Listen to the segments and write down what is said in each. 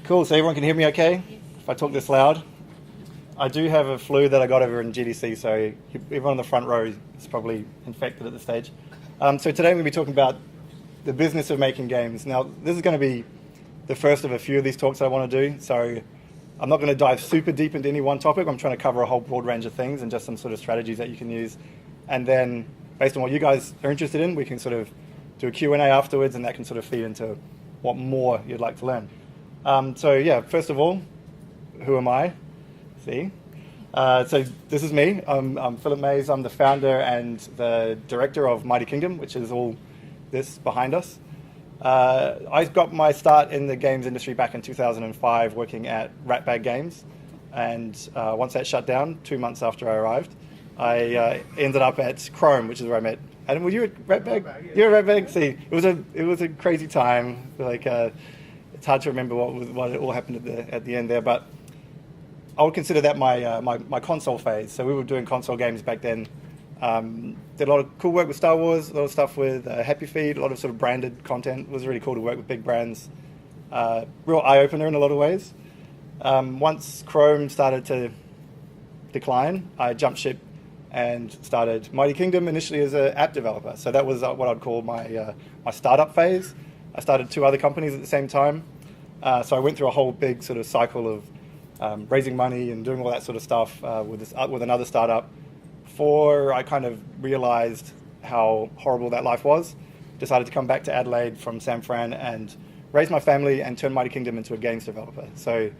Cool, so everyone can hear me okay? If I talk this loud? I do have a flu that I got over in GDC, so everyone in the front row is probably infected at this stage. So today I'm going to be talking about the business of making games. Now, this is going to be the first of a few of these talks that I want to do, so I'm not going to dive super deep into any one topic. I'm trying to cover a whole broad range of things and just some sort of strategies that you can use. And then, based on what you guys are interested in, we can sort of do a Q&A afterwards, and that can sort of feed into what more you'd like to learn. So yeah, first of all, who am I? So this is me. I'm Philip Mays. I'm the founder and the director of Mighty Kingdom, which is all this behind us. I got my start in the games industry back in 2005 working at Ratbag Games. And once that shut down, 2 months after I arrived, I ended up at Chrome, which is where I met Adam. Were you at Ratbag? You were at Ratbag? See, it was a crazy time. It's hard to remember what all happened at the end there, but I would consider that my console phase. So we were doing console games back then. Did a lot of cool work with Star Wars, a lot of stuff with Happy Feet, a lot of sort of branded content. It was really cool to work with big brands. Real eye-opener in a lot of ways. Once Chrome started to decline, I jumped ship and started Mighty Kingdom initially as an app developer. So that was what I'd call my startup phase. I started 2 other companies at the same time. So I went through a whole big sort of cycle of raising money and doing all that sort of stuff with another startup before I kind of realized how horrible that life was. Decided to come back to Adelaide from San Fran and raise my family and turn Mighty Kingdom into a games developer. So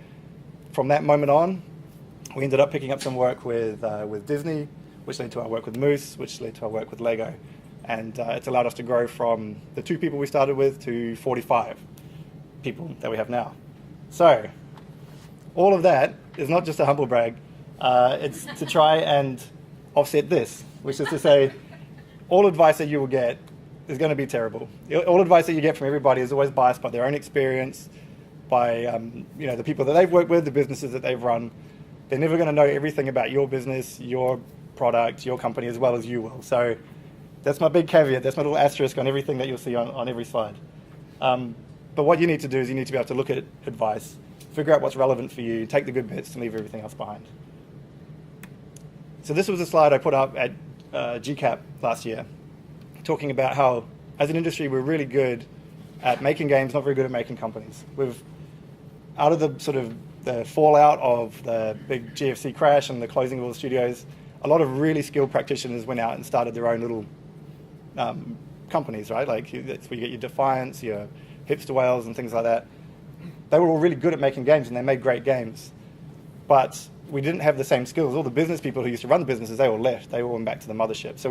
from that moment on, we ended up picking up some work with Disney, which led to our work with Moose, which led to our work with Lego. And it's allowed us to grow from the 2 people we started with to 45 people that we have now. So all of that is not just a humble brag. It's to try and offset this, which is to say all advice that you will get is going to be terrible. All advice that you get from everybody is always biased by their own experience, by the people that they've worked with, the businesses that they've run. They're never going to know everything about your business, your product, your company as well as you will. So that's my big caveat. That's my little asterisk on everything that you'll see on every slide. But what you need to do is you need to be able to look at advice, figure out what's relevant for you, take the good bits and leave everything else behind. So this was a slide I put up at GCAP last year, talking about how, as an industry, we're really good at making games, not very good at making companies. Out of the sort of the fallout of the big GFC crash and the closing of all the studios, a lot of really skilled practitioners went out and started their own little companies, right? Like that's where you get your Defiance, your Hipster Whales and things like that. They were all really good at making games and they made great games. But we didn't have the same skills. All the business people who used to run the businesses, they all left. They all went back to the mothership. So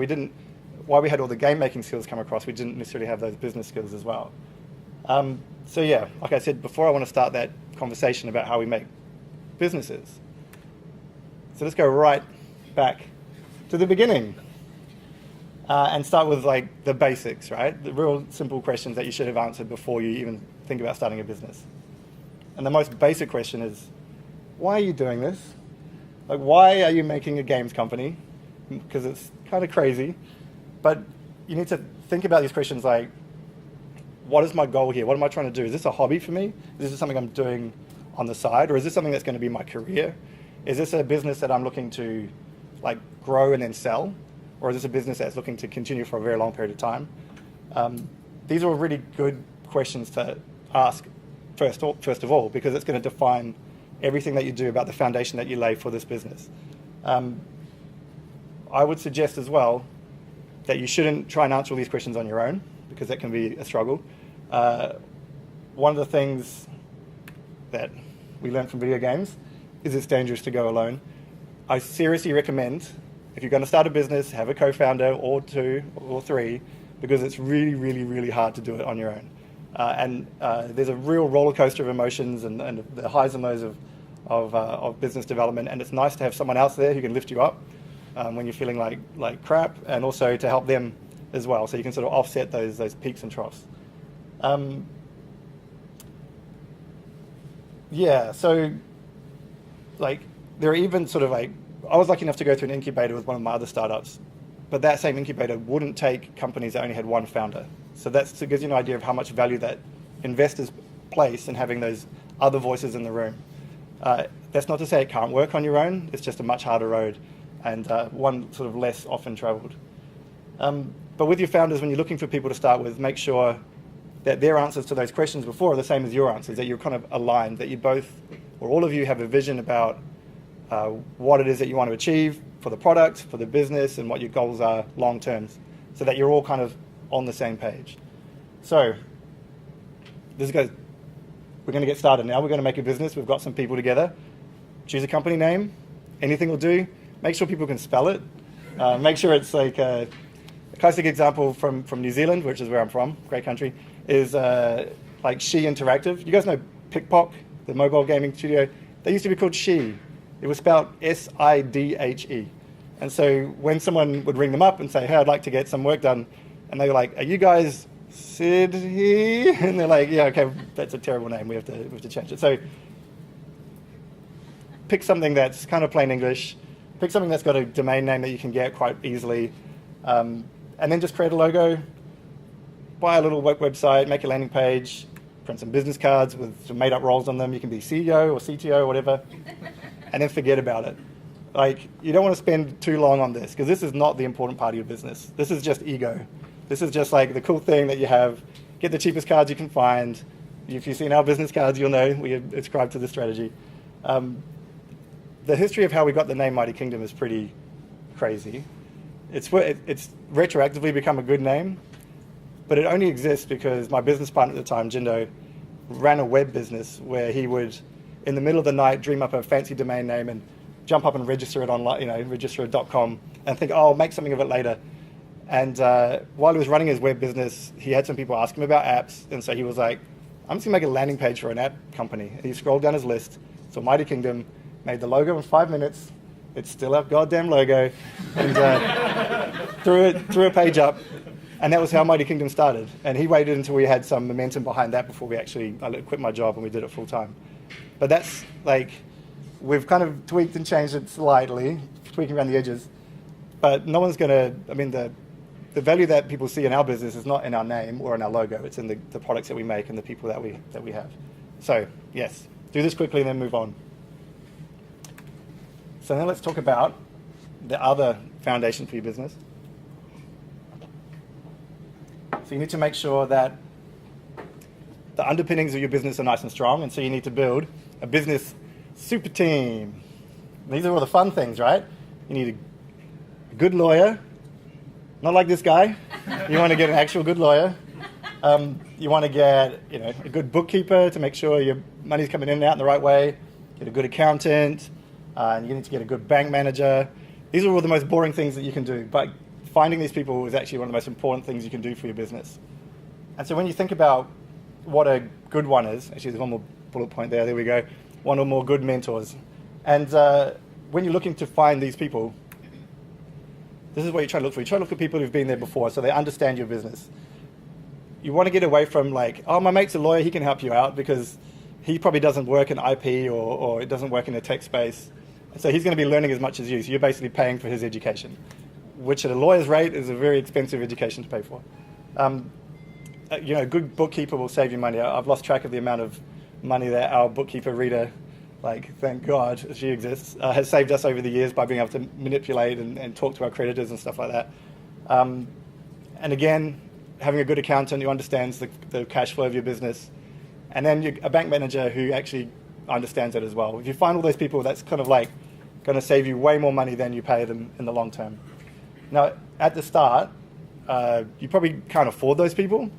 while we had all the game making skills come across, we didn't necessarily have those business skills as well. So yeah, like I said before, I want to start that conversation about how we make businesses. So let's go right back to the beginning and start with like the basics, right? The real simple questions that you should have answered before you even think about starting a business. And the most basic question is, why are you doing this? Like, why are you making a games company? Because it's kind of crazy. But you need to think about these questions like, what is my goal here? What am I trying to do? Is this a hobby for me? Is this something I'm doing on the side? Or is this something that's going to be my career? Is this a business that I'm looking to like grow and then sell? Or is this a business that's looking to continue for a very long period of time? These are all really good questions to ask first of all, because it's going to define everything that you do about the foundation that you lay for this business. I would suggest as well that you shouldn't try and answer all these questions on your own, because that can be a struggle. One of the things that we learned from video games is it's dangerous to go alone. I seriously recommend, if you're going to start a business, have a co-founder or 2 or 3, because it's really, really, really hard to do it on your own. And there's a real roller coaster of emotions and the highs and lows of business development, and it's nice to have someone else there who can lift you up when you're feeling like crap, and also to help them as well, so you can sort of offset those peaks and troughs. Yeah, so like there are even sort of like, I was lucky enough to go through an incubator with one of my other startups, but that same incubator wouldn't take companies that only had one founder. So that gives you an idea of how much value that investors place in having those other voices in the room. That's not to say it can't work on your own. It's just a much harder road and one sort of less often traveled. But with your founders, when you're looking for people to start with, make sure that their answers to those questions before are the same as your answers, that you're kind of aligned, that you both, or all of you, have a vision about what it is that you want to achieve for the product, for the business, and what your goals are long term, so that you're all kind of on the same page. So we're going to get started now. We're going to make a business. We've got some people together. Choose a company name. Anything will do. Make sure people can spell it. Make sure it's like a classic example from New Zealand, which is where I'm from, great country, is like She Interactive. You guys know Pickpock, the mobile gaming studio? They used to be called She. It was spelled S-I-D-H-E. And so when someone would ring them up and say, hey, I'd like to get some work done, and they were like, are you guys Sidhi? And they're like, yeah, okay, that's a terrible name. We have to change it. So pick something that's kind of plain English. Pick something that's got a domain name that you can get quite easily. And then just create a logo, buy a little website, make a landing page, print some business cards with some made-up roles on them. You can be CEO or CTO or whatever, and then forget about it. Like, you don't want to spend too long on this, because this is not the important part of your business. This is just ego. This is just like the cool thing that you have. Get the cheapest cards you can find. If you've seen our business cards, you'll know we ascribe to this strategy. The history of how we got the name Mighty Kingdom is pretty crazy. It's retroactively become a good name, but it only exists because my business partner at the time, Jindo, ran a web business where he would, in the middle of the night, dream up a fancy domain name and jump up and register it online, register a .com, and think, oh, I'll make something of it later. And while he was running his web business, he had some people ask him about apps, and so he was like, I'm just going to make a landing page for an app company. And he scrolled down his list, so Mighty Kingdom, made the logo in 5 minutes. It's still our goddamn logo. And threw a page up, and that was how Mighty Kingdom started. And he waited until we had some momentum behind that before I quit my job and we did it full time. But that's like, we've kind of tweaked and changed it slightly, tweaking around the edges. But no one's going to, the value that people see in our business is not in our name or in our logo. It's in the products that we make and the people that we have. So, yes, do this quickly and then move on. So now let's talk about the other foundation for your business. So you need to make sure that the underpinnings of your business are nice and strong, and so you need to build a business super team. These are all the fun things, right? You need a good lawyer, not like this guy. You want to get an actual good lawyer. You want to get a good bookkeeper to make sure your money's coming in and out in the right way. Get a good accountant. And you need to get a good bank manager. These are all the most boring things that you can do, but finding these people is actually one of the most important things you can do for your business. And so when you think about what a good one is, actually there's one more bullet point there we go, one or more good mentors. And when you're looking to find these people, this is what you try to look for. You try to look for people who've been there before so they understand your business. You want to get away from like, oh, my mate's a lawyer, he can help you out, because he probably doesn't work in IP or it doesn't work in the tech space. So he's going to be learning as much as you. So you're basically paying for his education, which at a lawyer's rate is a very expensive education to pay for. A good bookkeeper will save you money. I've lost track of the amount of money that our bookkeeper, Rita, thank God she exists, has saved us over the years by being able to manipulate and talk to our creditors and stuff like that. And again, having a good accountant who understands the cash flow of your business, and then a bank manager who actually understands it as well. If you find all those people, that's kind of like going to save you way more money than you pay them in the long term. Now, at the start, you probably can't afford those people.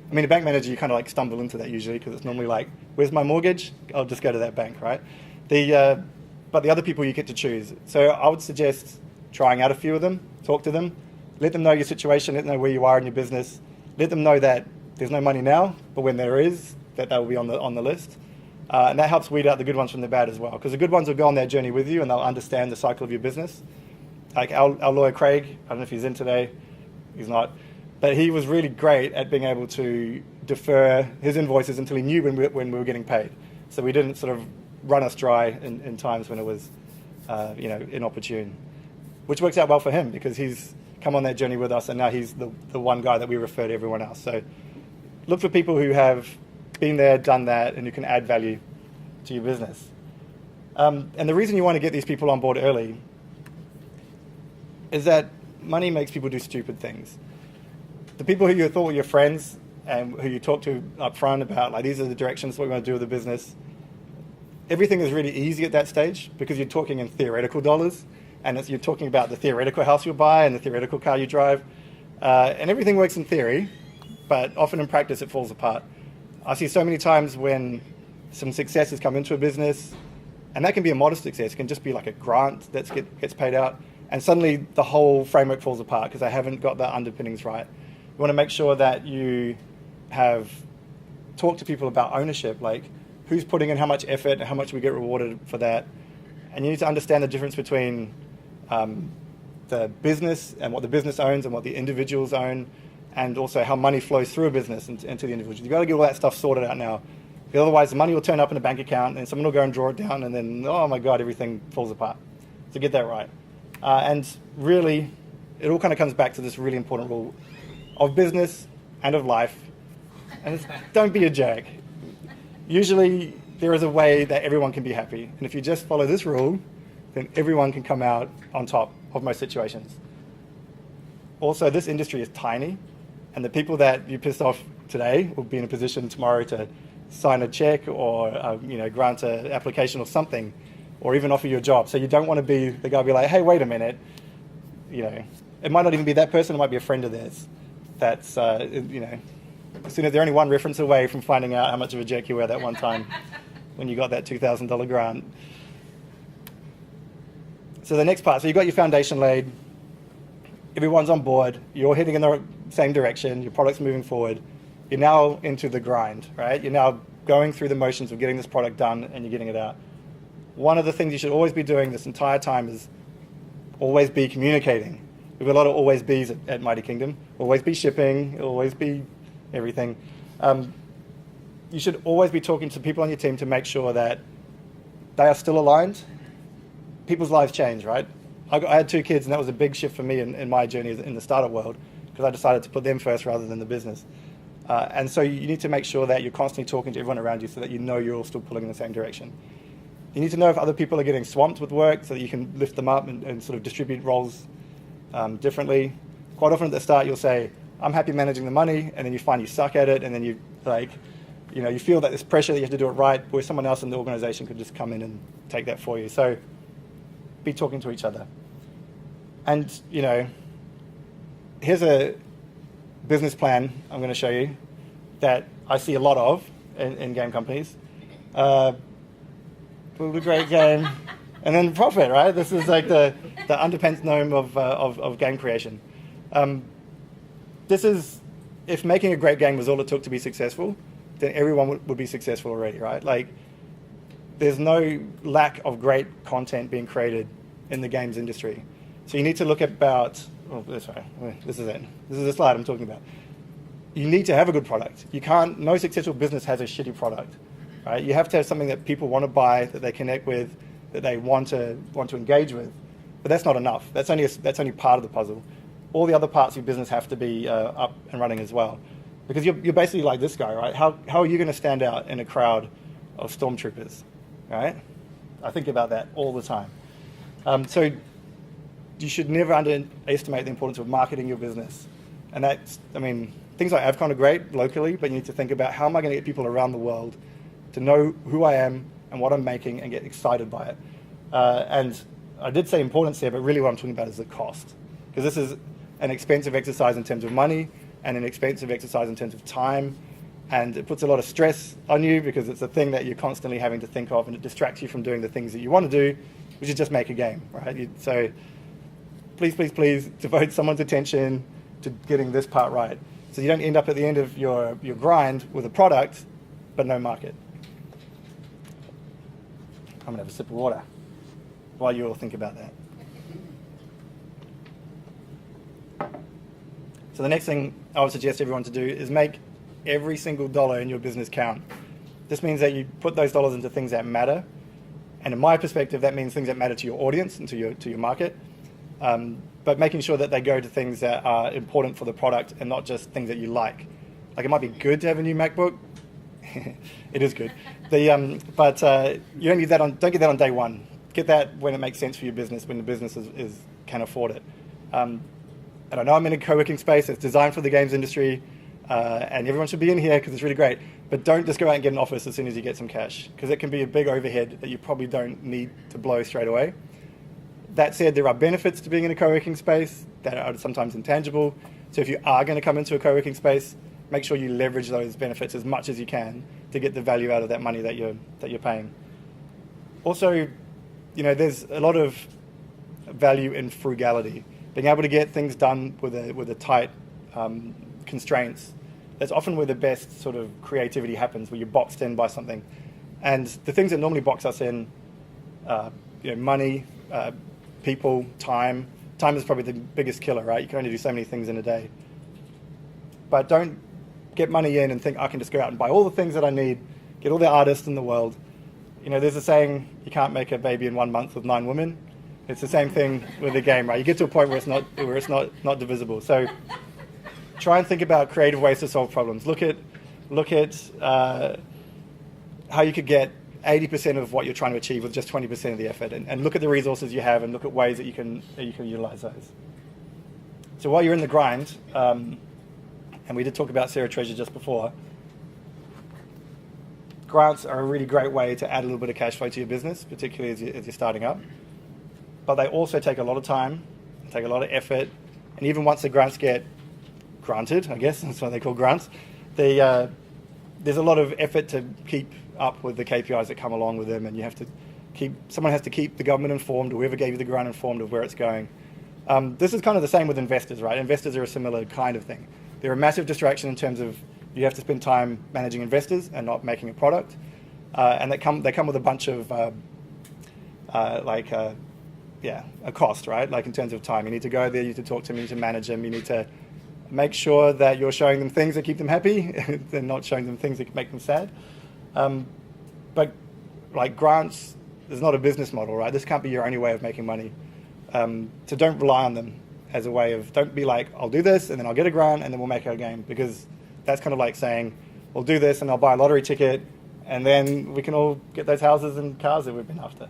I mean, a bank manager, you kind of like stumble into that usually, because it's normally like, where's my mortgage? I'll just go to that bank, right? But the other people you get to choose. So I would suggest trying out a few of them, talk to them, let them know your situation, let them know where you are in your business, let them know that there's no money now, but when there is, that they will be on the list. And that helps weed out the good ones from the bad as well, because the good ones will go on their journey with you and they'll understand the cycle of your business. Like our lawyer, Craig, I don't know if he's in today, he's not, but he was really great at being able to defer his invoices until he knew when we were getting paid. So we didn't sort of run us dry in times when it was inopportune, which works out well for him because he's come on that journey with us and now he's the one guy that we refer to everyone else. So look for people who have been there, done that, and who can add value to your business. And the reason you want to get these people on board early is that money makes people do stupid things. The people who you thought were your friends and who you talk to up front about, like, these are the directions what we want to do with the business, everything is really easy at that stage because you're talking in theoretical dollars, and you're talking about the theoretical house you'll buy and the theoretical car you drive. And everything works in theory, but often in practice it falls apart. I see so many times when some success has come into a business, and that can be a modest success. It can just be like a grant that gets paid out, and suddenly the whole framework falls apart because they haven't got the underpinnings right. You want to make sure that you have talked to people about ownership, like who's putting in how much effort and how much we get rewarded for that. And you need to understand the difference between the business and what the business owns and what the individuals own, and also how money flows through a business into the individual. You've got to get all that stuff sorted out now. Otherwise, the money will turn up in a bank account and someone will go and draw it down, and then, oh my God, everything falls apart. So get that right. And really, it all kind of comes back to this really important rule of business and of life. And it's, don't be a jerk. Usually, there is a way that everyone can be happy. And if you just follow this rule, then everyone can come out on top of most situations. Also, this industry is tiny, and the people that you piss off today will be in a position tomorrow to sign a check or grant an application or something, or even offer you a job. So you don't want to be the guy who be like, hey, wait a minute. It might not even be that person, it might be a friend of theirs. That's, as soon as they're only one reference away from finding out how much of a jerk you were that one time when you got that $2,000 grant. So the next part, so you've got your foundation laid, everyone's on board, you're heading in the same direction, your product's moving forward, you're now into the grind, right? You're now going through the motions of getting this product done and you're getting it out. One of the things you should always be doing this entire time is always be communicating. We have a lot of always be's at Mighty Kingdom. Always be shipping, always be everything. You should always be talking to people on your team to make sure that they are still aligned. People's lives change, right? I had 2 kids, and that was a big shift for me in my journey in the startup world, because I decided to put them first rather than the business. And so you need to make sure that you're constantly talking to everyone around you so that you know you're all still pulling in the same direction. You need to know if other people are getting swamped with work so that you can lift them up and sort of distribute roles differently. Quite often at the start you'll say, I'm happy managing the money, and then you find you suck at it, and then you feel that this pressure that you have to do it right, where someone else in the organization could just come in and take that for you. So be talking to each other. And, here's a business plan I'm going to show you that I see a lot of in game companies. Build a great game, and then profit, right? This is like the underpants of game creation. This is, if making a great game was all it took to be successful, then everyone would be successful already, right? Like, there's no lack of great content being created in the games industry. So you need to look about, this is it. This is the slide I'm talking about. You need to have a good product. No successful business has a shitty product, right? You have to have something that people want to buy, that they connect with, that they want to engage with. But that's not enough. That's only part of the puzzle. All the other parts of your business have to be up and running as well. Because you're basically like this guy, right? How are you going to stand out in a crowd of stormtroopers, right? I think about that all the time. So you should never underestimate the importance of marketing your business. And things like Avcon are great locally, but you need to think about how am I going to get people around the world to know who I am and what I'm making and get excited by it. And I did say importance here, but really what I'm talking about is the cost. Because this is an expensive exercise in terms of money and an expensive exercise in terms of time. And it puts a lot of stress on you because it's a thing that you're constantly having to think of, and it distracts you from doing the things that you want to do, which is just make a game, right? So please, please, please devote someone's attention to getting this part right. So you don't end up at the end of your grind with a product, but no market. I'm going to have a sip of water while you all think about that. So the next thing I would suggest everyone to do is make every single dollar in your business count. This means that you put those dollars into things that matter. And in my perspective, that means things that matter to your audience and to your market. But making sure that they go to things that are important for the product and not just things that you like. Like, it might be good to have a new MacBook. It is good. But you don't need that don't get that on day one. Get that when it makes sense for your business, when the business can afford it. And I know I'm in a co-working space. It's designed for the games industry, and everyone should be in here because it's really great. But don't just go out and get an office as soon as you get some cash, because it can be a big overhead that you probably don't need to blow straight away. That said, there are benefits to being in a co-working space that are sometimes intangible. So if you are going to come into a co-working space, make sure you leverage those benefits as much as you can to get the value out of that money that you're paying. Also, there's a lot of value in frugality. Being able to get things done with a tight constraints. That's often where the best sort of creativity happens, where you're boxed in by something. And the things that normally box us in, money, people, time. Time is probably the biggest killer, right? You can only do so many things in a day. But don't get money in and think, I can just go out and buy all the things that I need, get all the artists in the world. There's a saying, you can't make a baby in 1 month with 9 women. It's the same thing with the game, right? You get to a point where it's not divisible. So try and think about creative ways to solve problems. Look at how you could get 80% of what you're trying to achieve with just 20% of the effort, and look at the resources you have and look at ways that you can utilize those. So while you're in the grind, and we did talk about Sarah Treasure just before, grants are a really great way to add a little bit of cash flow to your business, particularly as you're starting up. But they also take a lot of time, take a lot of effort, and even once the grants get granted, I guess that's what they call grants, there's a lot of effort to keep up with the KPIs that come along with them, and someone has to keep the government informed, or whoever gave you the grant informed of where it's going. This is kind of the same with investors, right? Investors are a similar kind of thing. They're a massive distraction in terms of you have to spend time managing investors and not making a product, and they come with a bunch of a cost, right? Like in terms of time, you need to go there, you need to talk to them, you need to manage them, you need to make sure that you're showing them things that keep them happy and not showing them things that make them sad. But like grants is not a business model, right? This can't be your only way of making money. So don't rely on them as a way of, don't be like, I'll do this and then I'll get a grant and then we'll make our game, because that's kind of like saying, we'll do this and I'll buy a lottery ticket and then we can all get those houses and cars that we've been after.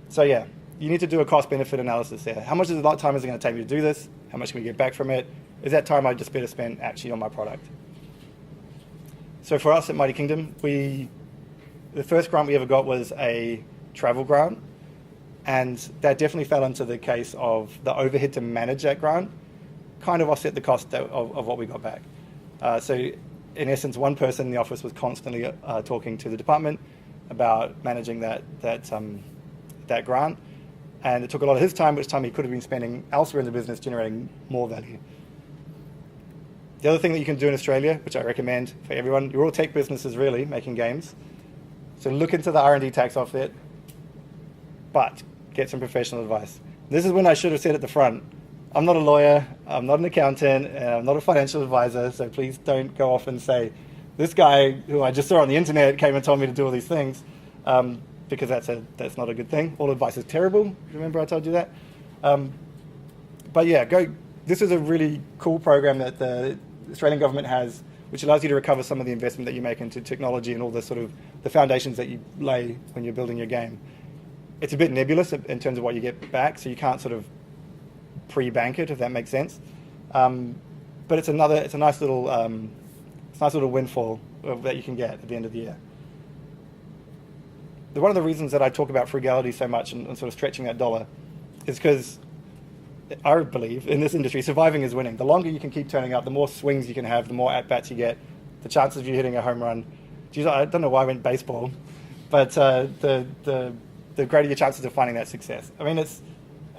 So yeah, you need to do a cost-benefit analysis there. How much time is it going to take me to do this? How much can we get back from it? Is that time I just better spend actually on my product? So for us at Mighty Kingdom, the first grant we ever got was a travel grant, and that definitely fell into the case of the overhead to manage that grant kind of offset the cost of what we got back. So in essence, one person in the office was constantly talking to the department about managing that grant, and it took a lot of his time, which time he could have been spending elsewhere in the business generating more value. The other thing that you can do in Australia, which I recommend for everyone, you're all tech businesses really, making games. So look into the R&D tax offset, but get some professional advice. This is when I should have said at the front, I'm not a lawyer, I'm not an accountant, and I'm not a financial advisor, so please don't go off and say, this guy who I just saw on the internet came and told me to do all these things, because that's not a good thing. All advice is terrible. Remember I told you that? But yeah, this is a really cool program that the Australian government has, which allows you to recover some of the investment that you make into technology and all the sort of the foundations that you lay when you're building your game. It's a bit nebulous in terms of what you get back, so you can't sort of pre-bank it, if that makes sense. But it's a nice little windfall that you can get at the end of the year. One of the reasons that I talk about frugality so much and sort of stretching that dollar is because I believe in this industry, surviving is winning. The longer you can keep turning up, the more swings you can have, the more at-bats you get, the chances of you hitting a home run. Geez, I don't know why I went baseball, but the greater your chances of finding that success. I mean,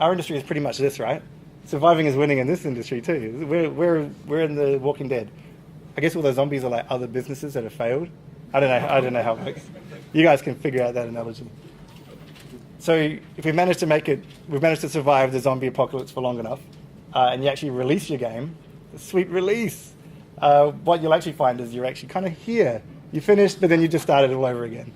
our industry is pretty much this, right? Surviving is winning in this industry too. We're in the Walking Dead. I guess all those zombies are like other businesses that have failed. I don't know how it works. You guys can figure out that analogy. So if we've managed to survive the zombie apocalypse for long enough, and you actually release your game, a sweet release, what you'll actually find is you're actually kind of here. You finished, but then you just started all over again.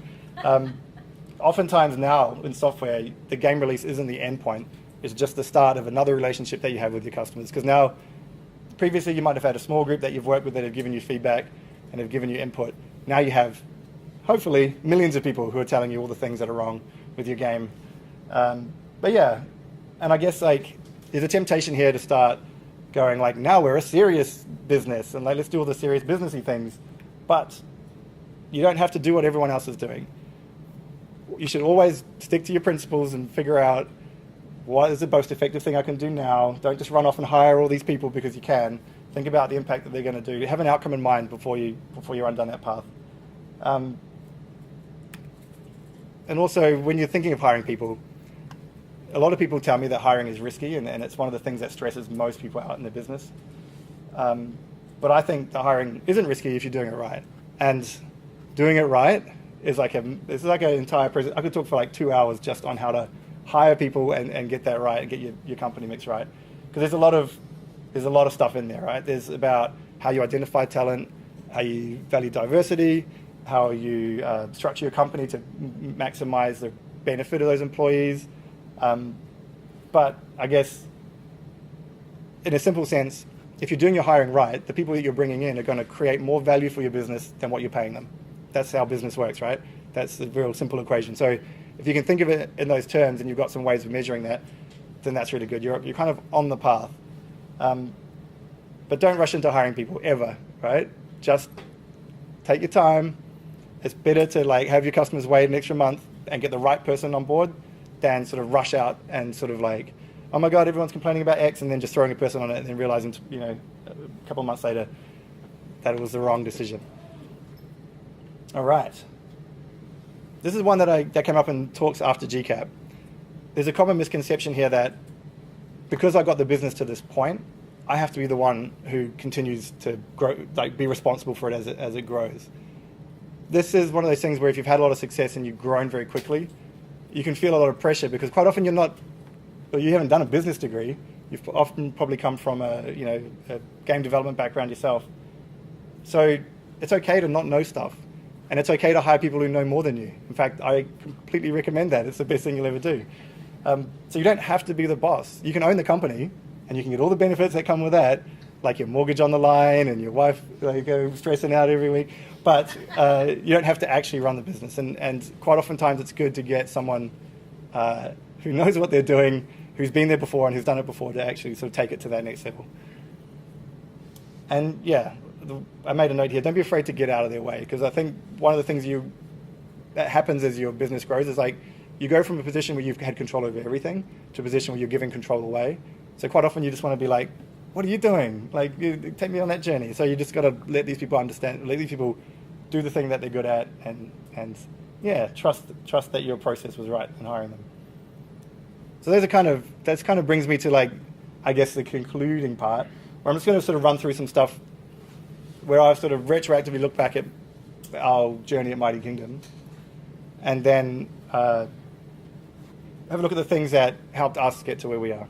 Oftentimes now in software, the game release isn't the end point. It's just the start of another relationship that you have with your customers. Because now, previously you might have had a small group that you've worked with that have given you feedback and have given you input. now you have, hopefully, millions of people who are telling you all the things that are wrong with your game. But yeah, and I guess like there's a temptation here to start going like, now we're a serious business and like let's do all the serious businessy things. But you don't have to do what everyone else is doing. You should always stick to your principles and figure out what is the most effective thing I can do now. Don't just run off and hire all these people because you can. Think about the impact that they're going to do. Have an outcome in mind before you run down that path. And also, when you're thinking of hiring people, a lot of people tell me that hiring is risky, and it's one of the things that stresses most people out in their business. But I think the hiring isn't risky if you're doing it right. And doing it right is like an entire process. I could talk for like 2 hours just on how to hire people and get that right and get your company mix right. Because there's a lot of stuff in there, right? There's about how you identify talent, how you value diversity, how you structure your company to maximize the benefit of those employees. But I guess, in a simple sense, if you're doing your hiring right, the people that you're bringing in are going to create more value for your business than what you're paying them. That's how business works, right? That's the real simple equation. So if you can think of it in those terms and you've got some ways of measuring that, then that's really good. You're kind of on the path. But don't rush into hiring people ever, right? Just take your time. It's better to like have your customers wait an extra month and get the right person on board than sort of rush out and sort of like, oh my God, everyone's complaining about X, and then just throwing a person on it and then realizing, a couple of months later that it was the wrong decision. All right. This is one that came up in talks after GCAP. There's a common misconception here that because I got the business to this point, I have to be the one who continues to grow, like be responsible for it as it grows. This is one of those things where if you've had a lot of success and you've grown very quickly, you can feel a lot of pressure because quite often you haven't done a business degree. You've often probably come from a game development background yourself. So it's okay to not know stuff. And it's okay to hire people who know more than you. In fact, I completely recommend that. It's the best thing you'll ever do. So you don't have to be the boss. You can own the company, and you can get all the benefits that come with that, like your mortgage on the line and your wife stressing out every week. But you don't have to actually run the business. And quite oftentimes it's good to get someone who knows what they're doing, who's been there before and who's done it before to actually sort of take it to that next level. And yeah, I made a note here, don't be afraid to get out of their way, because I think one of the things that happens as your business grows is like you go from a position where you've had control over everything to a position where you're giving control away. So quite often you just want to be like, what are you doing? Like, take me on that journey. So you just got to let these people understand, let these people do the thing that they're good at, and yeah, trust that your process was right in hiring them. So that's kind of brings me to like, I guess the concluding part, where I'm just going to sort of run through some stuff where I've sort of retroactively looked back at our journey at Mighty Kingdom, and then have a look at the things that helped us get to where we are.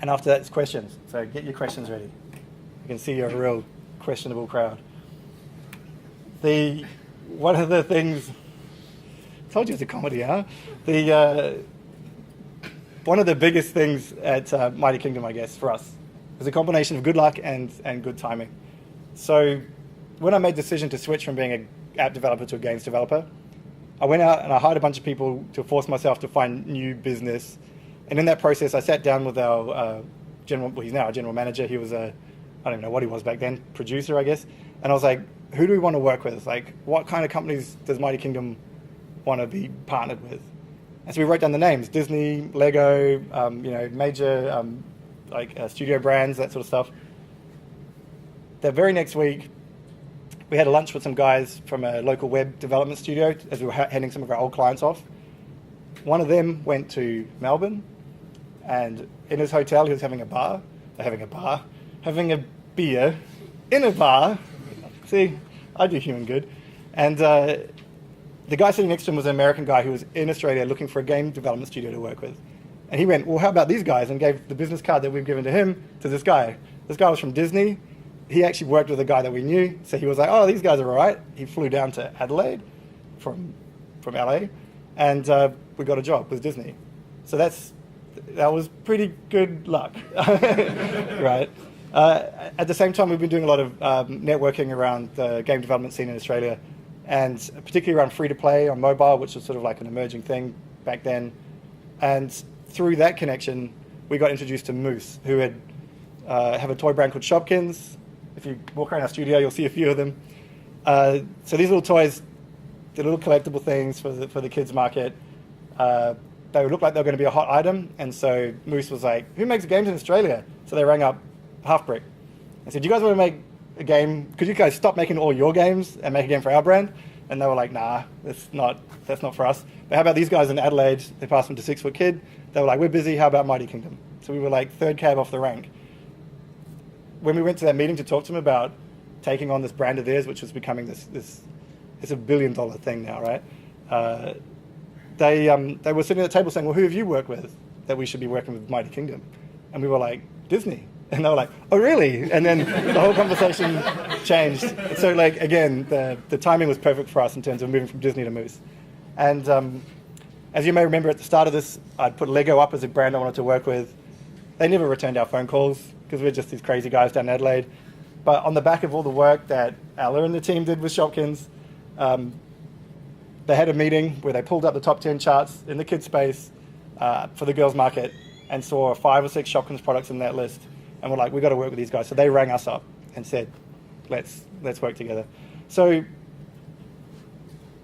And after that, it's questions. So get your questions ready. You can see you're a real questionable crowd. One of the things, I told you it's a comedy, huh? One of the biggest things at Mighty Kingdom, I guess, for us, was a combination of good luck and good timing. So when I made the decision to switch from being an app developer to a games developer, I went out and I hired a bunch of people to force myself to find new business. And in that process, I sat down with our he's now our general manager. He was I don't even know what he was back then, producer, I guess. And I was like, who do we want to work with? Like, what kind of companies does Mighty Kingdom want to be partnered with? And so we wrote down the names: Disney, Lego, major studio brands, that sort of stuff. The very next week, we had a lunch with some guys from a local web development studio as we were handing some of our old clients off. One of them went to Melbourne, and in his hotel, he was having a beer in a bar. See, I do human good. And the guy sitting next to him was an American guy who was in Australia looking for a game development studio to work with. And he went, well, how about these guys? And gave the business card that we've given to him to this guy. This guy was from Disney. He actually worked with a guy that we knew. So he was like, oh, these guys are all right. He flew down to Adelaide from LA, and we got a job with Disney. So that was pretty good luck, right? At the same time, we've been doing a lot of networking around the game development scene in Australia, and particularly around free-to-play on mobile, which was sort of like an emerging thing back then. And through that connection, we got introduced to Moose, who have a toy brand called Shopkins. If you walk around our studio, you'll see a few of them. So these little toys, the little collectible things for the kids market, they would look like they were going to be a hot item. And so Moose was like, who makes games in Australia? So they rang up Halfbrick and said, do you guys want to make a game? Could you guys stop making all your games and make a game for our brand? And they were like, nah, that's not for us. But how about these guys in Adelaide? They passed them to 6 Foot Kid. They were like, we're busy, how about Mighty Kingdom? So we were like third cab off the rank. When we went to that meeting to talk to them about taking on this brand of theirs, which was becoming this it's $1 billion thing now, right? They were sitting at the table saying, well, who have you worked with that we should be working with Mighty Kingdom? And we were like, Disney. And they were like, oh, really? And then the whole conversation changed. So, like, again, the timing was perfect for us in terms of moving from Disney to Moose. And as you may remember at the start of this, I'd put Lego up as a brand I wanted to work with. They never returned our phone calls because we're just these crazy guys down in Adelaide. But on the back of all the work that Ella and the team did with Shopkins, they had a meeting where they pulled up the top 10 charts in the kids space for the girls market and saw 5 or 6 Shopkins products in that list. And we're like, we've got to work with these guys. So they rang us up and said, let's work together. So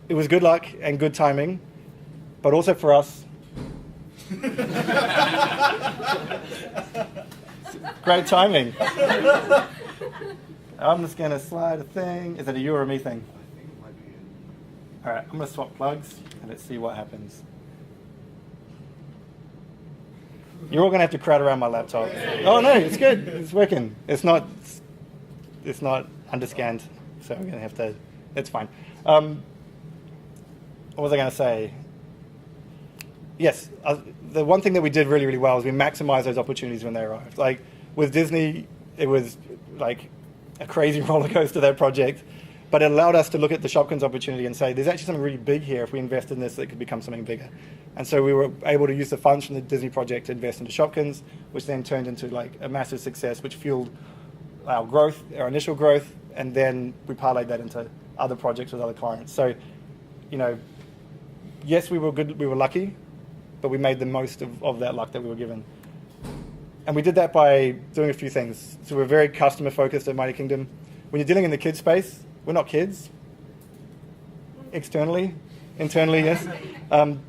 it was good luck and good timing, but also for us, great timing. I'm just going to slide a thing. Is it a you or a me thing? I think it might be it. All right, I'm going to swap plugs and let's see what happens. You're all going to have to crowd around my laptop. Oh no, it's good. It's working. It's not underscanned, so we're going to have to. It's fine. What was I going to say? Yes, the one thing that we did really, really well is we maximized those opportunities when they arrived. Like with Disney, it was like a crazy roller coaster, that project, but it allowed us to look at the Shopkins opportunity and say, there's actually something really big here. If we invest in this, it could become something bigger. And so we were able to use the funds from the Disney project to invest into Shopkins, which then turned into like a massive success, which fueled our growth, our initial growth, and then we parlayed that into other projects with other clients. So, you know, yes, we were good, we were lucky, but we made the most of that luck that we were given. And we did that by doing a few things. So we're very customer focused at Mighty Kingdom. When you're dealing in the kids space, we're not kids. Externally, internally, yes.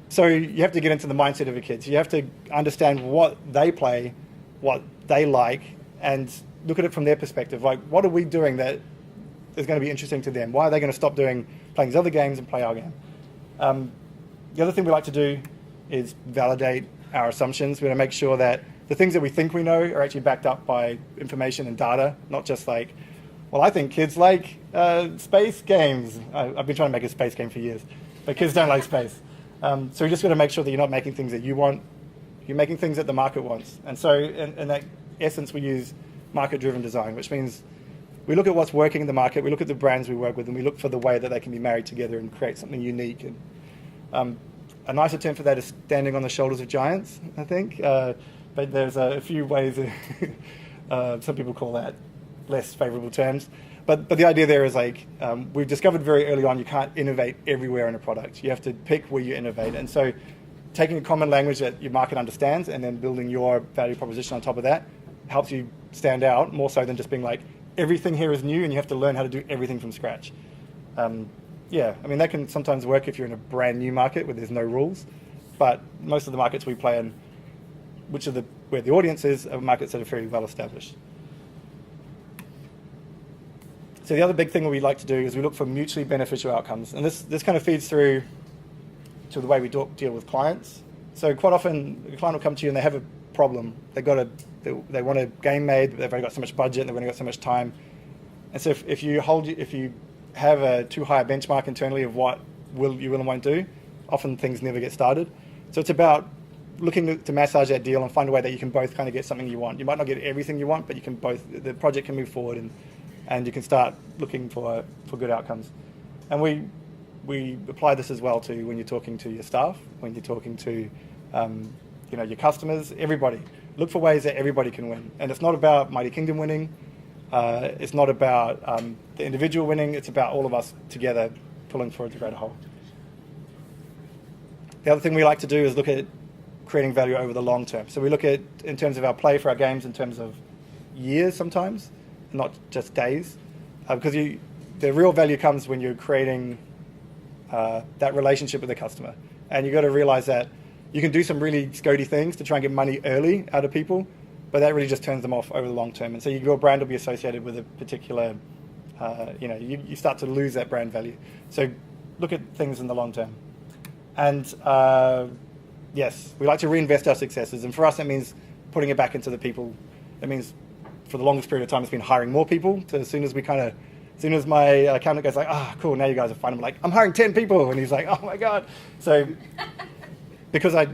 So you have to get into the mindset of the kids. You have to understand what they play, what they like, and look at it from their perspective. Like, what are we doing that is going to be interesting to them? Why are they going to stop playing these other games and play our game? The other thing we like to do is validate our assumptions. We want to make sure that the things that we think we know are actually backed up by information and data, not just like, well, I think kids like space games. I've been trying to make a space game for years, but kids don't like space. So we just got to make sure that you're not making things that you want. You're making things that the market wants. And so in that essence, we use market-driven design, which means we look at what's working in the market, we look at the brands we work with, and we look for the way that they can be married together and create something unique. And a nicer term for that is standing on the shoulders of giants, I think. But there's a few ways, some people call that less favorable terms. But the idea there is like, we've discovered very early on, you can't innovate everywhere in a product. You have to pick where you innovate. And so taking a common language that your market understands and then building your value proposition on top of that helps you stand out more so than just being like, everything here is new and you have to learn how to do everything from scratch. Yeah, I mean, that can sometimes work if you're in a brand new market where there's no rules. But most of the markets we play in, where the audience is, are markets that are fairly well established. So the other big thing that we like to do is we look for mutually beneficial outcomes. And this kind of feeds through to the way we deal with clients. So quite often, a client will come to you and they have a problem. They want a game made, but they've only got so much budget and they've only got so much time. And so if you have a too high a benchmark internally of what you will and won't do, often things never get started. So it's about looking to massage that deal and find a way that you can both kind of get something you want. You might not get everything you want, but you can the project can move forward and you can start looking for good outcomes. And we apply this as well to when you're talking to your staff, when you're talking to your customers, everybody. look for ways that everybody can win. And it's not about Mighty Kingdom winning. It's not about the individual winning. It's about all of us together pulling towards a greater whole. The other thing we like to do is look at creating value over the long term. So we look at, in terms of our play for our games, in terms of years sometimes, not just days. Because the real value comes when you're creating that relationship with the customer. And you've got to realize that you can do some really scody things to try and get money early out of people, but that really just turns them off over the long term. And so your brand will be associated with a particular, you start to lose that brand value. So look at things in the long term. And yes, we like to reinvest our successes. And for us, that means putting it back into the people. That means for the longest period of time, it's been hiring more people. So as soon as my accountant goes like, cool, now you guys are fine. I'm like, I'm hiring 10 people. And he's like, oh my God. So because I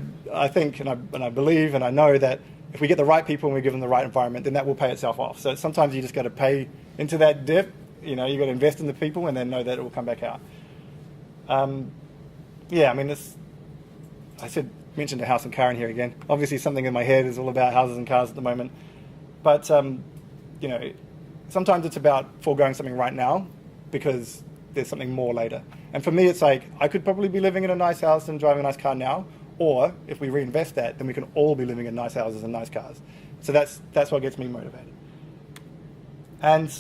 think and I believe and I know that if we get the right people and we give them the right environment, then that will pay itself off. So sometimes you just got to pay into that dip. You got to invest in the people and then know that it will come back out. Mentioned a house and car in here again. Obviously something in my head is all about houses and cars at the moment. But, sometimes it's about foregoing something right now because there's something more later. And for me, it's like, I could probably be living in a nice house and driving a nice car now, or if we reinvest that, then we can all be living in nice houses and nice cars. So that's what gets me motivated. And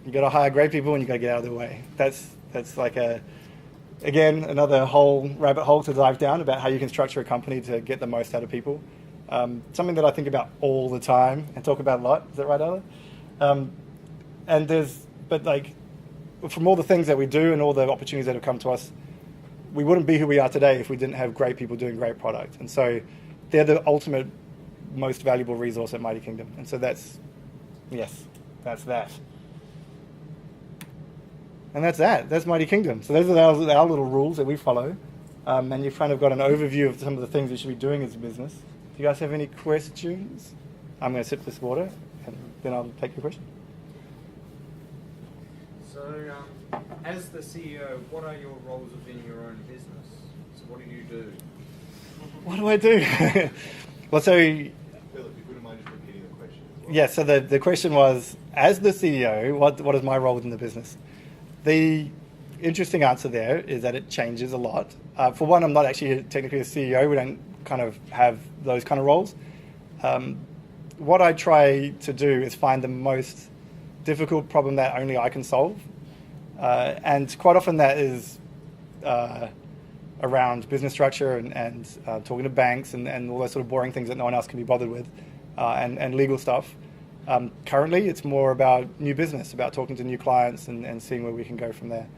you got to hire great people and you got to get out of their way. That's like again, another whole rabbit hole to dive down about how you can structure a company to get the most out of people. Something that I think about all the time and talk about a lot. Is that right, Ella? From all the things that we do and all the opportunities that have come to us, we wouldn't be who we are today if we didn't have great people doing great product. And so they're the ultimate, most valuable resource at Mighty Kingdom. And so that's that. And that's that. That's Mighty Kingdom. So those are our little rules that we follow. And you've kind of got an overview of some of the things you should be doing as a business. Do you guys have any questions? I'm going to sip this water, and then I'll take your question. So, as the CEO, what are your roles within your own business? So what do you do? What do I do? Well, so... Philip, if you wouldn't mind just repeating the question as well. Yeah, so the question was, as the CEO, what is my role within the business? The interesting answer there is that it changes a lot. For one, I'm not actually technically a CEO. We don't kind of have those kind of roles. What I try to do is find the most difficult problem that only I can solve. And quite often that is around business structure and talking to banks and all those sort of boring things that no one else can be bothered with, and legal stuff. Currently, it's more about new business, about talking to new clients and seeing where we can go from there.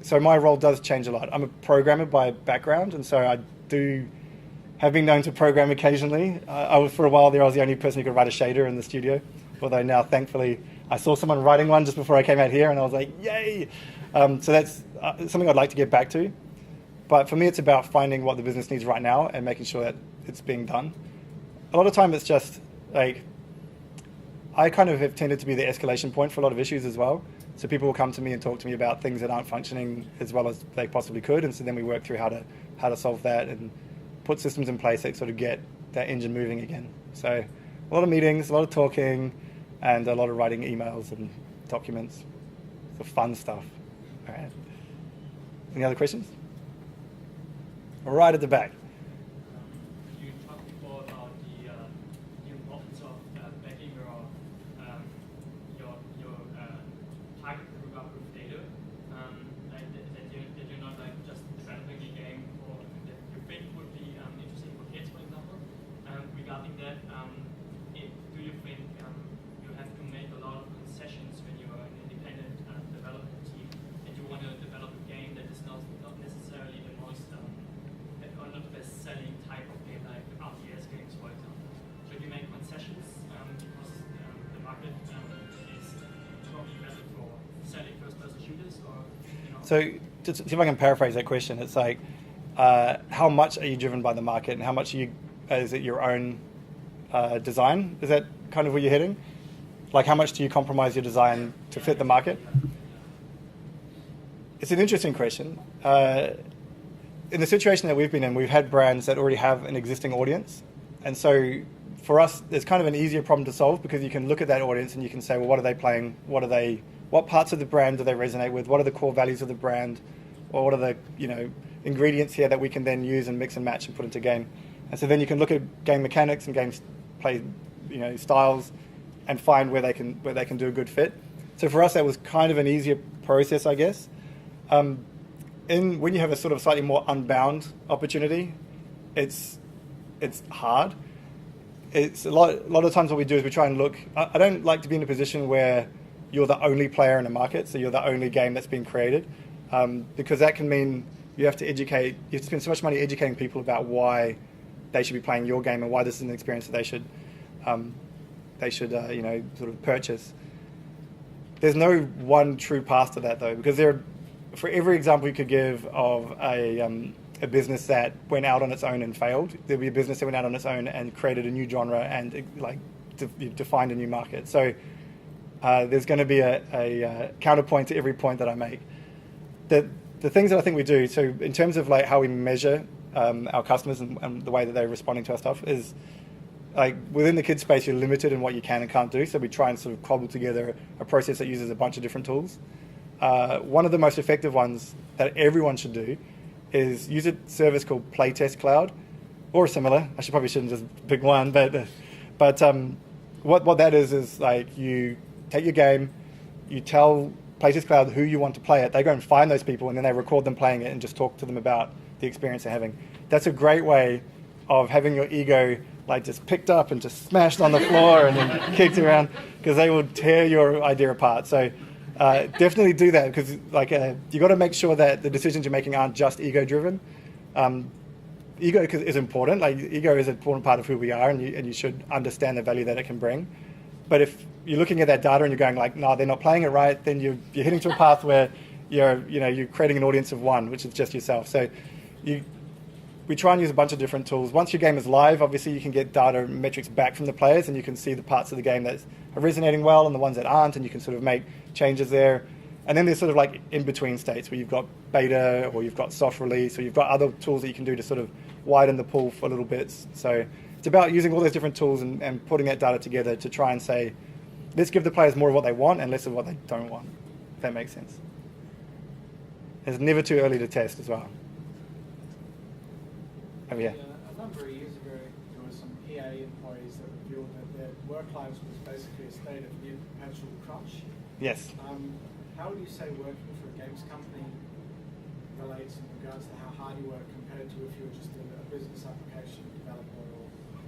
So my role does change a lot. I'm a programmer by background, and so I have been known to program occasionally. For a while there, I was the only person who could write a shader in the studio, although now, thankfully, I saw someone writing one just before I came out here, and I was like, yay! So that's something I'd like to get back to. But for me, it's about finding what the business needs right now and making sure that it's being done. A lot of time, it's just like, I kind of have tended to be the escalation point for a lot of issues as well. So people will come to me and talk to me about things that aren't functioning as well as they possibly could, and so then we work through how to solve that and put systems in place that sort of get that engine moving again. So a lot of meetings, a lot of talking, and a lot of writing emails and documents. The fun stuff. All right. Any other questions? Right at the back. You talked before about the importance of backing your target group up with data, that you're not like just developing a game or that you think would be interesting for kids, for example. Regarding that, do you think you have to make a lot of concessions when you are an independent development team and you want to develop a game that is not necessarily the most or not the best-selling type of game like RTS games, for example? Should you make concessions because the market is probably better for selling first-person shooters, or So to see if I can paraphrase that question, it's like, how much are you driven by the market, and how much is it your own design? Is that kind of where you're heading? Like, how much do you compromise your design to fit the market? It's an interesting question. In the situation that we've been in, we've had brands that already have an existing audience, And so for us, it's kind of an easier problem to solve because you can look at that audience and you can say, well, what are they playing? What parts of the brand do they resonate with? What are the core values of the brand? Or what are the ingredients here that we can then use and mix and match and put into game? And so then you can look at game mechanics and game play styles and find where they can do a good fit. So for us, that was kind of an easier process, I guess. When you have a sort of slightly more unbound opportunity, it's hard. It's a lot of times what we do is we try and look. I don't like to be in a position where you're the only player in a market, so you're the only game that's being created, because that can mean you have to spend so much money educating people about why they should be playing your game and why this is an experience that they should sort of purchase. There's no one true path to that though, because for every example you could give of a business that went out on its own and failed, there'll be a business that went out on its own and created a new genre and defined a new market. So there's going to be a counterpoint to every point that I make. The things that I think we do, so in terms of like how we measure our customers and the way that they're responding to our stuff is, like within the kids space, you're limited in what you can and can't do. So we try and sort of cobble together a process that uses a bunch of different tools. One of the most effective ones that everyone should do is use a service called Playtest Cloud, or similar. I probably shouldn't just pick one, but what that is like you take your game, you tell Playtest Cloud who you want to play it. They go and find those people, and then they record them playing it and just talk to them about the experience they're having. That's a great way of having your ego like just picked up and just smashed on the floor and then kicked around, because they will tear your idea apart. So definitely do that, because like you got to make sure that the decisions you're making aren't just ego driven. Ego is important. Like ego is an important part of who we are, and you should understand the value that it can bring. But if you're looking at that data and you're going like, no, they're not playing it right, then you're heading to a path where you're creating an audience of one, which is just yourself. So we try and use a bunch of different tools. Once your game is live, obviously you can get data and metrics back from the players, and you can see the parts of the game that are resonating well and the ones that aren't, and you can sort of make changes there. And then there's sort of like in-between states where you've got beta or you've got soft release or you've got other tools that you can do to sort of widen the pool for little bits. So it's about using all those different tools and putting that data together to try and say, let's give the players more of what they want and less of what they don't want, if that makes sense. It's never too early to test as well. Oh, yeah. A number of years ago, there were some EA employees that revealed that their work lives was basically a state of near perpetual crunch. Yes. How would you say working for a games company relates in regards to how hard you work compared to if you were just a business application developer or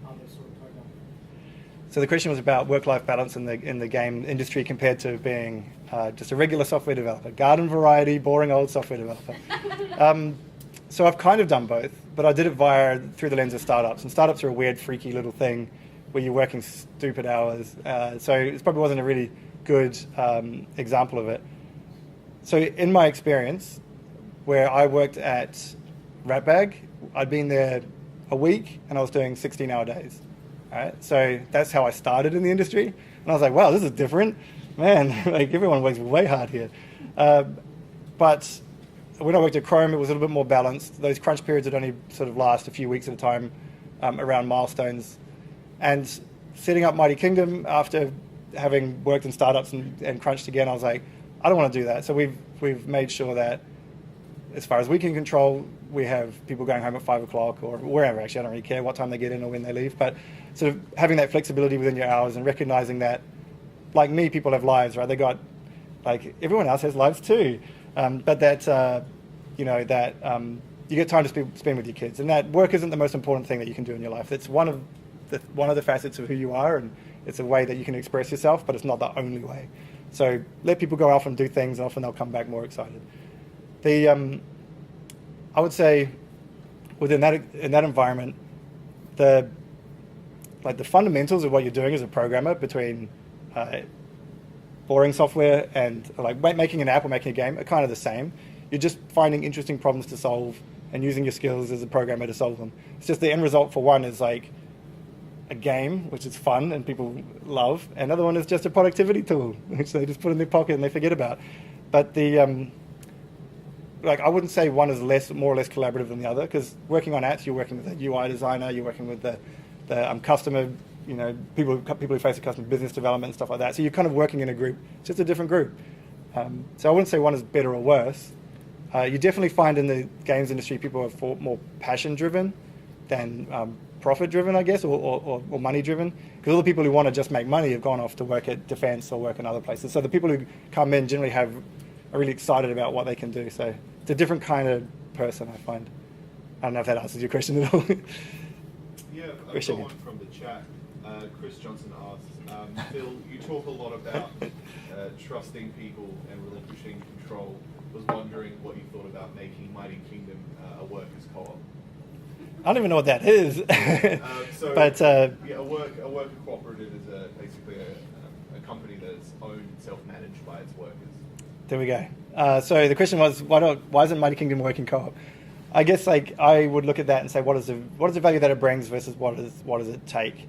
other sort of programmer? So the question was about work-life balance in the game industry compared to being just a regular software developer, garden variety, boring old software developer. So I've kind of done both, but I did it through the lens of startups. And startups are a weird, freaky little thing where you're working stupid hours. So it probably wasn't a really good example of it. So in my experience, where I worked at Ratbag, I'd been there a week and I was doing 16-hour days. Right? So that's how I started in the industry. And I was like, wow, this is different. Man, like everyone works way hard here. But when I worked at Chrome, it was a little bit more balanced. Those crunch periods would only sort of last a few weeks at a time around milestones. And setting up Mighty Kingdom after having worked in startups and crunched again, I was like, I don't want to do that. So we've made sure that as far as we can control, we have people going home at 5 o'clock or wherever. Actually, I don't really care what time they get in or when they leave. But sort of having that flexibility within your hours and recognizing that, like me, people have lives, right? They got, like, everyone else has lives too. But that, you get time to spend with your kids. And that work isn't the most important thing that you can do in your life. It's one of the facets of who you are, and it's a way that you can express yourself, but it's not the only way. So let people go off and do things, and often they'll come back more excited. I would say in that environment, the fundamentals of what you're doing as a programmer between boring software and like making an app or making a game are kind of the same. You're just finding interesting problems to solve and using your skills as a programmer to solve them. It's just the end result for one is like a game, which is fun and people love. Another one is just a productivity tool, which they just put in their pocket and they forget about. But I wouldn't say one is more or less collaborative than the other, because working on apps, you're working with a UI designer, you're working with the the customer, people who face the customer business development and stuff like that. So you're kind of working in a group, it's just a different group. So I wouldn't say one is better or worse. You definitely find in the games industry people are more passion-driven than profit-driven, I guess, or money-driven. Because all the people who want to just make money have gone off to work at defense or work in other places. So the people who come in generally are really excited about what they can do. So it's a different kind of person, I find. I don't know if that answers your question at all. Yeah, I've got one from the chat. Chris Johnson asks, Phil, you talk a lot about trusting people and relinquishing control. Was wondering what you thought about making Mighty Kingdom a workers' co-op. I don't even know what that is. But a worker cooperative is basically a company that's owned, self-managed by its workers. There we go. So the question was, why isn't Mighty Kingdom working co-op? I guess I would look at that and say, what is the value that it brings versus what does it take?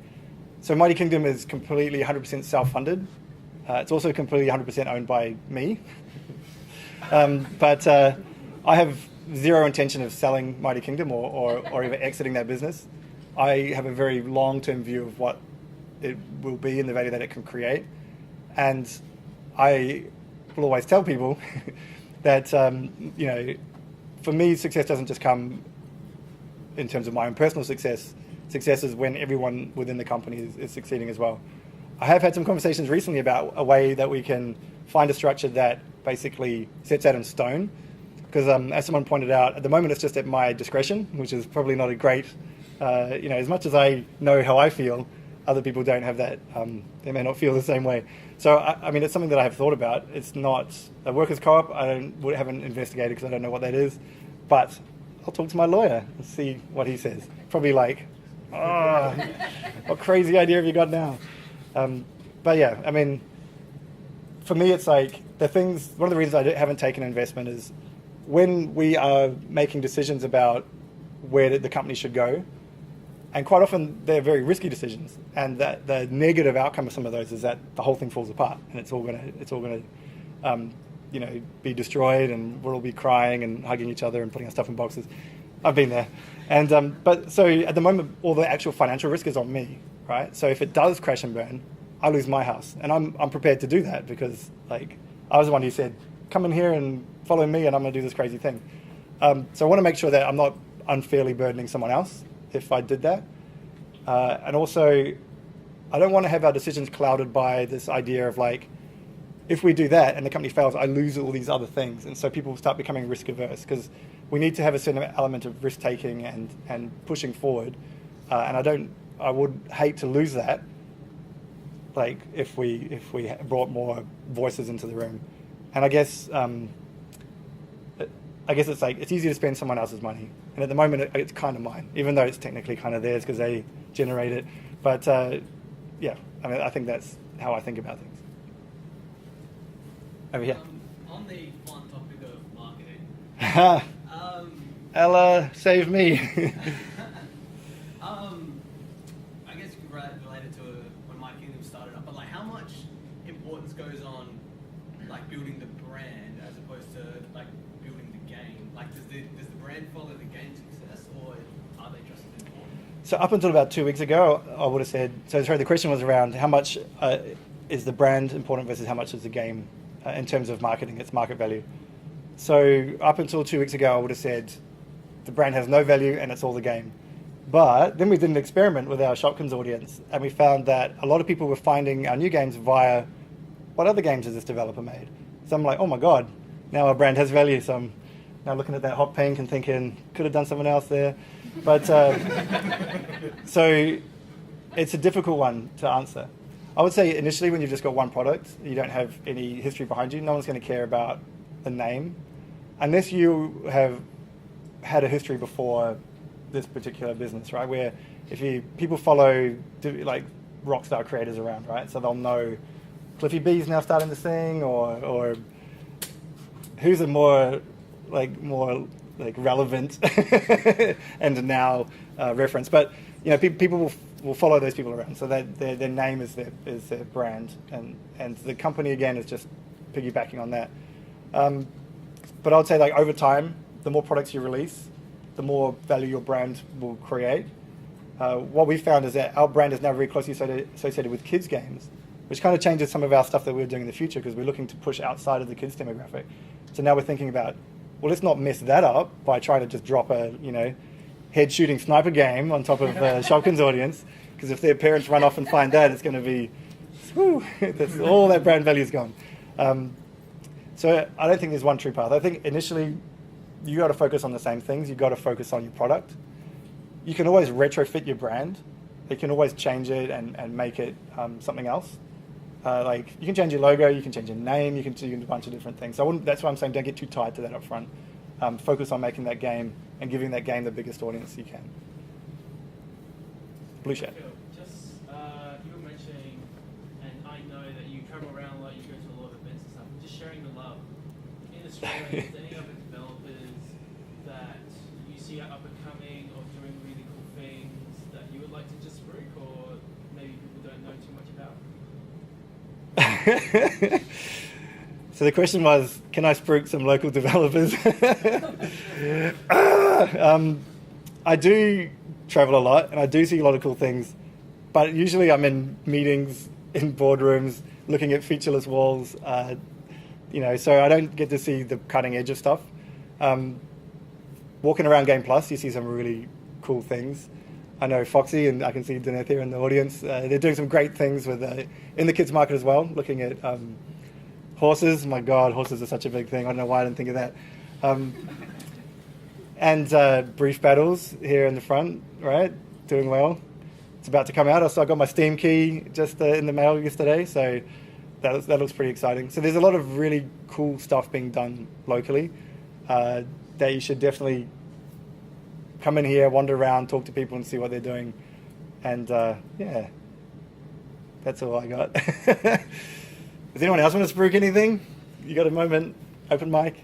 So Mighty Kingdom is completely 100% self-funded. It's also completely 100% owned by me. But I have zero intention of selling Mighty Kingdom or even exiting that business. I have a very long-term view of what it will be and the value that it can create. And I will always tell people that, for me, success doesn't just come in terms of my own personal success. Success is when everyone within the company is succeeding as well. I have had some conversations recently about a way that we can find a structure that basically sets that in stone. Because as someone pointed out, at the moment it's just at my discretion, which is probably not a great, as much as I know how I feel, other people don't have that, they may not feel the same way. So, I mean, it's something that I have thought about. It's not a workers' co-op. Haven't investigated because I don't know what that is. But I'll talk to my lawyer and see what he says. Probably what crazy idea have you got now? But yeah, I mean, for me, it's one of the reasons I haven't taken investment is when we are making decisions about where the company should go, and quite often they're very risky decisions, and that the negative outcome of some of those is that the whole thing falls apart, and it's all gonna be destroyed, and we'll all be crying and hugging each other and putting our stuff in boxes. I've been there, and but so at the moment, all the actual financial risk is on me, right? So if it does crash and burn, I lose my house, and I'm prepared to do that because I was the one who said, come in here and follow me and I'm going to do this crazy thing. So I want to make sure that I'm not unfairly burdening someone else if I did that. And also, I don't want to have our decisions clouded by this idea of if we do that and the company fails, I lose all these other things. And so people start becoming risk averse because we need to have a certain element of risk taking and pushing forward. And I would hate to lose that if we brought more voices into the room. And I guess it's easy to spend someone else's money, and at the moment it's kind of mine, even though it's technically kind of theirs because they generate it. But yeah, I mean, I think that's how I think about things. Over here. On the fun topic of marketing, Ella, save me. I guess related to when My Kingdom started up, but how much importance goes on building the brand as opposed to building the game? Does the brand follow the game success, or are they just as important? So up until about 2 weeks ago, I would have said. So sorry, the question was around how much is the brand important versus how much is the game in terms of marketing, its market value. So up until 2 weeks ago, I would have said the brand has no value and it's all the game. But then we did an experiment with our Shopkins audience, and we found that a lot of people were finding our new games via what other games has this developer made. So I'm like, oh my God, now our brand has value. So I'm now looking at that hot pink and thinking, could have done something else there. But so it's a difficult one to answer. I would say initially when you've just got one product, you don't have any history behind you, no one's going to care about the name. Unless you have had a history before this particular business, right? Where people follow rockstar creators around, right? So they'll know Cliffy B's now starting this thing, or who's a more relevant and now reference. But people will follow those people around, so that their name is their brand, and the company again is just piggybacking on that. But I would say over time, the more products you release, the more value your brand will create. what we found is that our brand is now very closely associated with kids games, which kind of changes some of our stuff that we're doing in the future because we're looking to push outside of the kids demographic. So now we're thinking about, well, let's not mess that up by trying to just drop a, head shooting sniper game on top of Shopkins' audience, because if their parents run off and find that, it's going to be, whew, all that brand value is gone. So I don't think there's one true path. I think initially you got to focus on the same things. You got to focus on your product. You can always retrofit your brand. You can always change it and make it something else. Like you can change your logo, you can change your name, you can do a bunch of different things. So that's why I'm saying don't get too tied to that up front. Focus on making that game and giving that game the biggest audience you can. Blue Shed. Phil, just you were mentioning, and I know that you travel around a lot, you go to a lot of events and stuff. Just sharing the love. In Australia, is there any other developers that you see are up and coming or doing really cool things that you would like to just spruik, or maybe people don't know too much about? So the question was, can I spruik some local developers? I do travel a lot and I do see a lot of cool things, but usually I'm in meetings, in boardrooms, looking at featureless walls, so I don't get to see the cutting edge of stuff. Walking around Game Plus, you see some really cool things. I know Foxy, and I can see Deneth here in the audience. They're doing some great things with in the kids market as well, looking at horses. My God, horses are such a big thing. I don't know why I didn't think of that. And brief battles here in the front, right? Doing well. It's about to come out. So I got my Steam key just in the mail yesterday, so that looks pretty exciting. So there's a lot of really cool stuff being done locally that you should definitely come in here, wander around, talk to people and see what they're doing. And yeah, that's all I got. Does anyone else want to spruik anything? You got a moment? Open mic?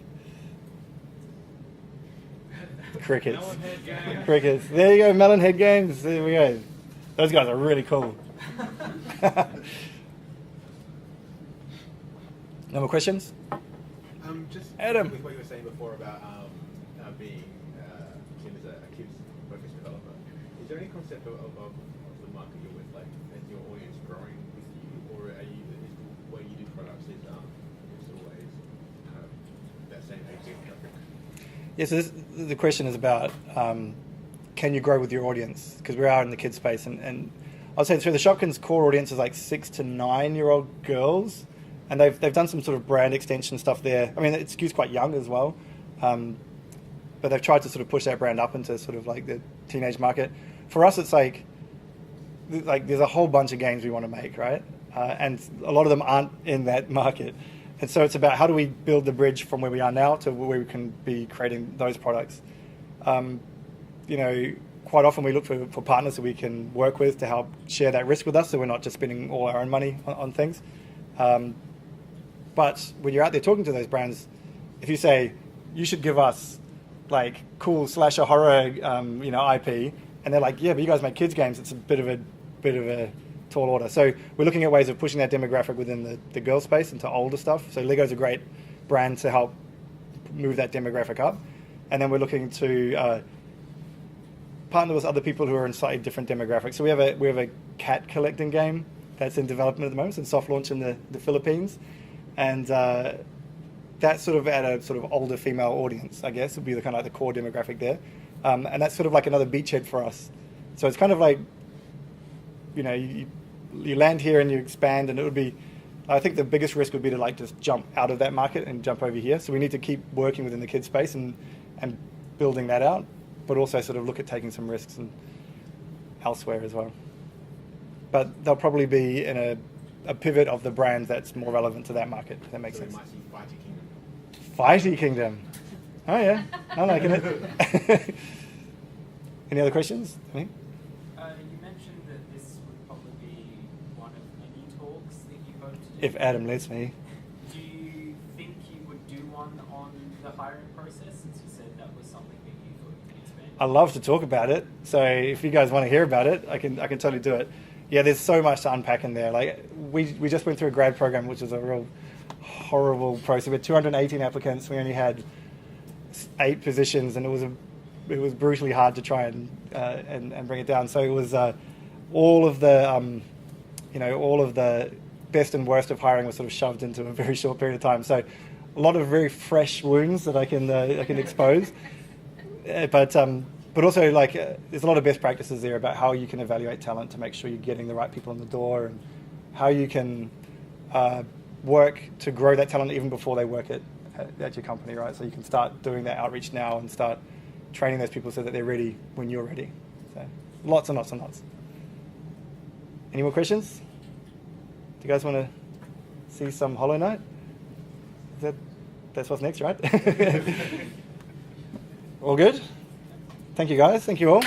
Crickets. Melon Head Games. Crickets. There you go, Melon Head Games. There we go. Those guys are really cool. No more questions? Just Adam. with what you were saying before about being Kim as a kids-focused developer, is there any concept of the market you're with, like, is your audience growing with you, or is the way you do products is always kind of that same age demographic? Yeah, so the question is about can you grow with your audience? Because we are in the kids space, and I'll say through the Shopkins core audience is like 6 to 9-year-old girls, and they've done some sort of brand extension stuff there. I mean, it skews quite young as well, but they've tried to sort of push that brand up into sort of like the teenage market. For us, it's like there's a whole bunch of games we want to make, right? And a lot of them aren't in that market. And so it's about how do we build the bridge from where we are now to where we can be creating those products. Quite often we look for partners that we can work with to help share that risk with us, so we're not just spending all our own money on things. But when you're out there talking to those brands, if you say, you should give us like cool slasher horror, IP, and they're like, yeah, but you guys make kids games, it's a bit of a tall order. So we're looking at ways of pushing that demographic within the girl space into older stuff. So Lego's a great brand to help move that demographic up. And then we're looking to partner with other people who are in slightly different demographics. So we have a cat collecting game that's in development at the moment. It's in soft launch in the Philippines. And that's sort of at a sort of older female audience, I guess, would be the kind of like the core demographic there. And that's sort of like another beachhead for us. So it's kind of like, you land here and you expand, and it would be, I think the biggest risk would be to like just jump out of that market and jump over here. So we need to keep working within the kids space and building that out, but also sort of look at taking some risks and elsewhere as well. But they'll probably be in a pivot of the brand that's more relevant to that market, if that makes sense. We might see Fighty Fighty Kingdom. Kingdom. Oh yeah, I'm liking it. Any other questions? Any? You mentioned that this would probably be one of many talks that you hope to do. If Adam lets me. Do you think you would do one on the hiring process, since you said that was something that you thought you could expand? I love to talk about it, so if you guys want to hear about it, I can totally do it. Yeah, there's so much to unpack in there. Like we just went through a grad program, which was a real horrible process. We had 218 applicants. We only had 8 positions, and it was was brutally hard to try and bring it down. So it was all of the all of the best and worst of hiring was sort of shoved into a very short period of time. So a lot of very fresh wounds that I can expose, but also there's a lot of best practices there about how you can evaluate talent to make sure you're getting the right people in the door, and how you can work to grow that talent even before they work at your company, right? So you can start doing that outreach now and start training those people so that they're ready when you're ready. So lots and lots and lots. Any more questions? Do you guys want to see some Hollow Knight? That's what's next, right? All good? Thank you guys. Thank you all.